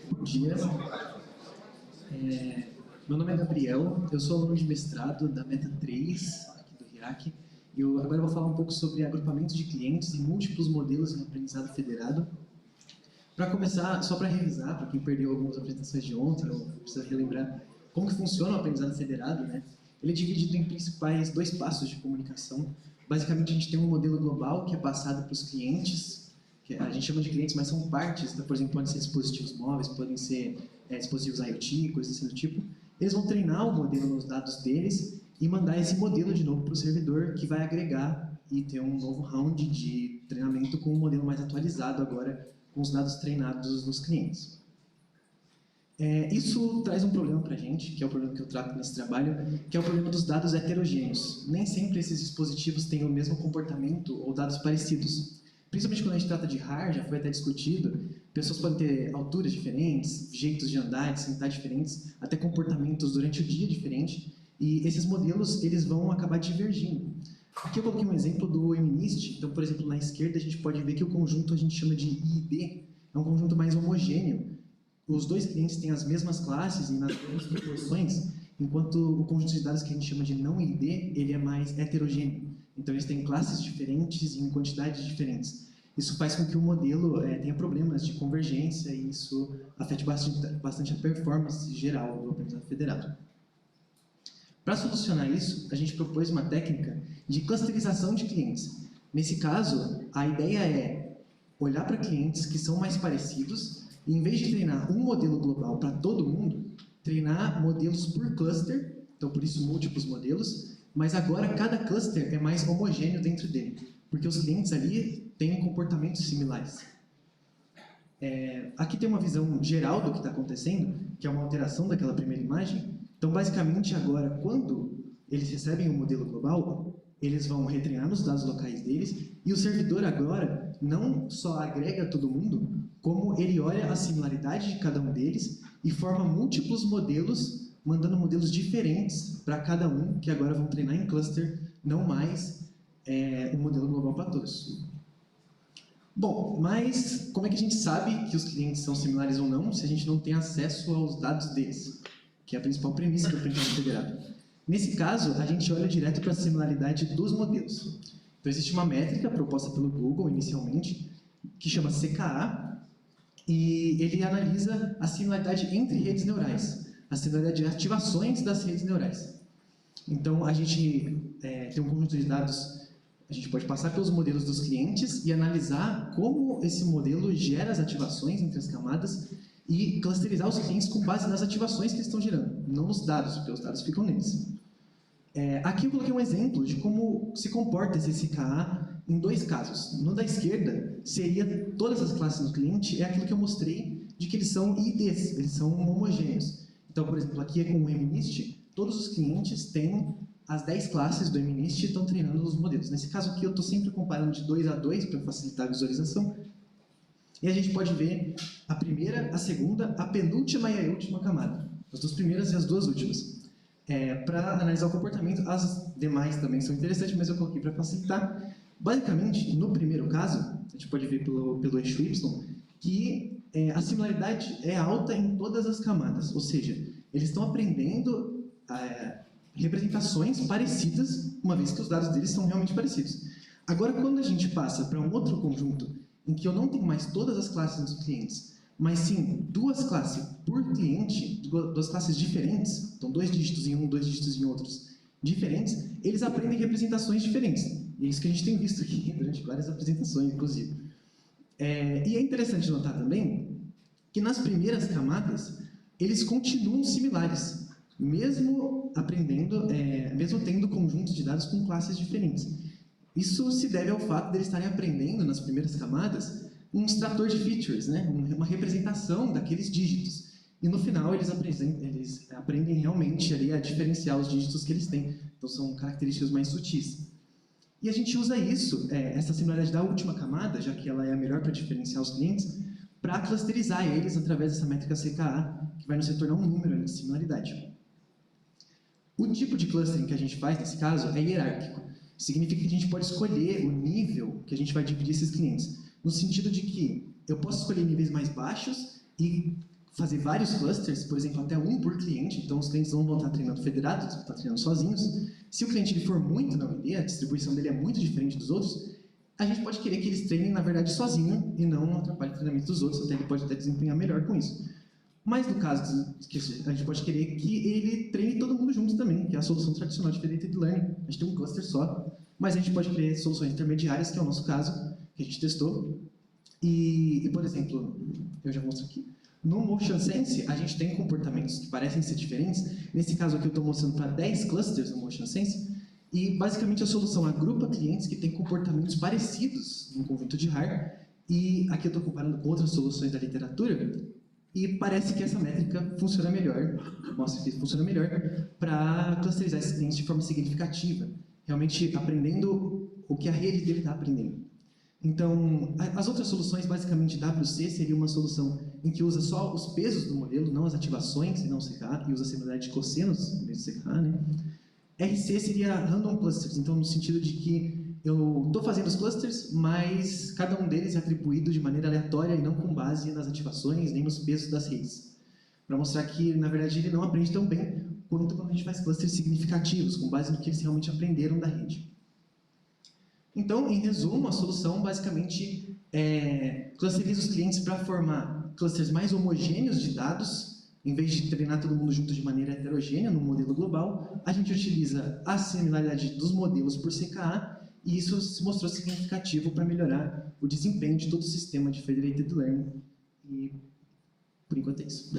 Bom dia. Meu nome é Gabriel, eu sou aluno de mestrado da Meta 3, aqui do RIAC, e agora eu vou falar um pouco sobre agrupamento de clientes e múltiplos modelos em aprendizado federado. Para começar, só para revisar, para quem perdeu algumas apresentações de ontem, ou precisa relembrar como que funciona o aprendizado federado, né? Ele é dividido em principais 2 passos de comunicação. Basicamente, a gente tem um modelo global que é passado para os clientes, que a gente chama de clientes, mas são partes, por exemplo, podem ser dispositivos móveis, podem ser dispositivos IoT, coisas assim do tipo. Eles vão treinar o modelo nos dados deles e mandar esse modelo de novo para o servidor, que vai agregar e ter um novo round de treinamento com um modelo mais atualizado agora, com os dados treinados nos clientes. Isso traz um problema para a gente, que é o problema que eu trato nesse trabalho, que é o problema dos dados heterogêneos. Nem sempre esses dispositivos têm o mesmo comportamento ou dados parecidos. Principalmente quando a gente trata de hardware, já foi até discutido, pessoas podem ter alturas diferentes, jeitos de andar, de sentar diferentes, até comportamentos durante o dia diferentes, e esses modelos eles vão acabar divergindo. Aqui eu coloquei um exemplo do MNIST. Então, por exemplo, na esquerda a gente pode ver que o conjunto a gente chama de IID, é um conjunto mais homogêneo. Os 2 clientes têm as mesmas classes e nas mesmas proporções, enquanto o conjunto de dados que a gente chama de não ID, ele é mais heterogêneo. Então, eles têm classes diferentes e em quantidades diferentes. Isso faz com que o modelo tenha problemas de convergência e isso afete bastante a performance geral do aprendizado federado. Para solucionar isso, a gente propôs uma técnica de clusterização de clientes. Nesse caso, a ideia é olhar para clientes que são mais parecidos e, em vez de treinar um modelo global para todo mundo, treinar modelos por cluster, então por isso múltiplos modelos, mas agora cada cluster é mais homogêneo dentro dele, porque os clientes ali têm comportamentos similares. Aqui tem uma visão geral do que está acontecendo, que é uma alteração daquela primeira imagem. Então, basicamente, agora, quando eles recebem um modelo global, eles vão retreinar nos dados locais deles, e o servidor agora não só agrega todo mundo, como ele olha a similaridade de cada um deles e forma múltiplos modelos, mandando modelos diferentes para cada um, que agora vão treinar em cluster, não mais um modelo global para todos. Bom, mas como é que a gente sabe que os clientes são similares ou não se a gente não tem acesso aos dados deles? Que é a principal premissa do aprendizado federado. Nesse caso, a gente olha direto para a similaridade dos modelos. Então, existe uma métrica proposta pelo Google, inicialmente, que chama CKA, e ele analisa a similaridade entre redes neurais, a similaridade de ativações das redes neurais. Então, a gente tem um conjunto de dados, a gente pode passar pelos modelos dos clientes e analisar como esse modelo gera as ativações entre as camadas e clusterizar os clientes com base nas ativações que eles estão gerando, não nos dados, porque os dados ficam neles. Aqui eu coloquei um exemplo de como se comporta esse SKA em 2 casos. No da esquerda, seria todas as classes do cliente, é aquilo que eu mostrei de que eles são IDs, eles são homogêneos. Então, por exemplo, aqui é com o MNIST, todos os clientes têm as 10 classes do MNIST e estão treinando os modelos. Nesse caso aqui eu estou sempre comparando de 2 a 2 para facilitar a visualização. E a gente pode ver a primeira, a segunda, a penúltima e a última camada. As 2 primeiras e as 2 últimas. Para analisar o comportamento, as demais também são interessantes, mas eu coloquei para facilitar. Basicamente, no primeiro caso, a gente pode ver pelo eixo Y, que a similaridade é alta em todas as camadas. Ou seja, eles estão aprendendo representações parecidas, uma vez que os dados deles são realmente parecidos. Agora, quando a gente passa para um outro conjunto, em que eu não tenho mais todas as classes dos clientes, mas sim 2 classes por cliente, 2 classes diferentes, então 2 dígitos em um, 2 dígitos em outros diferentes, eles aprendem representações diferentes. E é isso que a gente tem visto aqui durante várias apresentações, inclusive. E é interessante notar também que nas primeiras camadas, eles continuam similares, mesmo aprendendo, mesmo tendo conjuntos de dados com classes diferentes. Isso se deve ao fato de eles estarem aprendendo nas primeiras camadas um extrator de features, né? Uma representação daqueles dígitos. E no final eles aprendem realmente ali a diferenciar os dígitos que eles têm. Então são características mais sutis. E a gente usa isso, essa similaridade da última camada, já que ela é a melhor para diferenciar os clientes, para clusterizar eles através dessa métrica CKA, que vai nos retornar um número de similaridade. O tipo de clustering que a gente faz nesse caso é hierárquico. Significa que a gente pode escolher o nível que a gente vai dividir esses clientes. No sentido de que eu posso escolher níveis mais baixos e fazer vários clusters, por exemplo, até um por cliente, então os clientes não vão estar treinando federados, eles vão estar treinando sozinhos. Se o cliente ele for muito na UND, a distribuição dele é muito diferente dos outros, a gente pode querer que eles treinem, na verdade, sozinho e não atrapalhe o treinamento dos outros, até ele pode até desempenhar melhor com isso. Mas no caso, a gente pode querer que ele treine todo mundo junto também, que é a solução tradicional de Federated Learning. A gente tem um cluster só, mas a gente pode querer soluções intermediárias, que é o nosso caso, que a gente testou. E por exemplo, eu já mostro aqui. No Motion Sense, a gente tem comportamentos que parecem ser diferentes. Nesse caso aqui, eu estou mostrando para 10 clusters no Motion Sense. E, basicamente, a solução agrupa clientes que têm comportamentos parecidos no conjunto de RAR. E aqui eu estou comparando com outras soluções da literatura. E parece que essa métrica funciona melhor, mostra que funciona melhor, para clusterizar esses clientes de forma significativa. Realmente aprendendo o que a rede dele está aprendendo. Então, as outras soluções, basicamente, WC seria uma solução em que usa só os pesos do modelo, não as ativações, e não CKA, e usa a similaridade de cossenos, em vez de CKA, né? RC seria Random Clusters, então no sentido de que eu estou fazendo os clusters, mas cada um deles é atribuído de maneira aleatória e não com base nas ativações nem nos pesos das redes. Para mostrar que, na verdade, ele não aprende tão bem quanto quando a gente faz clusters significativos, com base no que eles realmente aprenderam da rede. Então, em resumo, a solução basicamente clusteriza os clientes para formar clusters mais homogêneos de dados. Em vez de treinar todo mundo junto de maneira heterogênea no modelo global, a gente utiliza a similaridade dos modelos por CKA, e isso se mostrou significativo para melhorar o desempenho de todo o sistema de Federated Learning. E, por enquanto, é isso.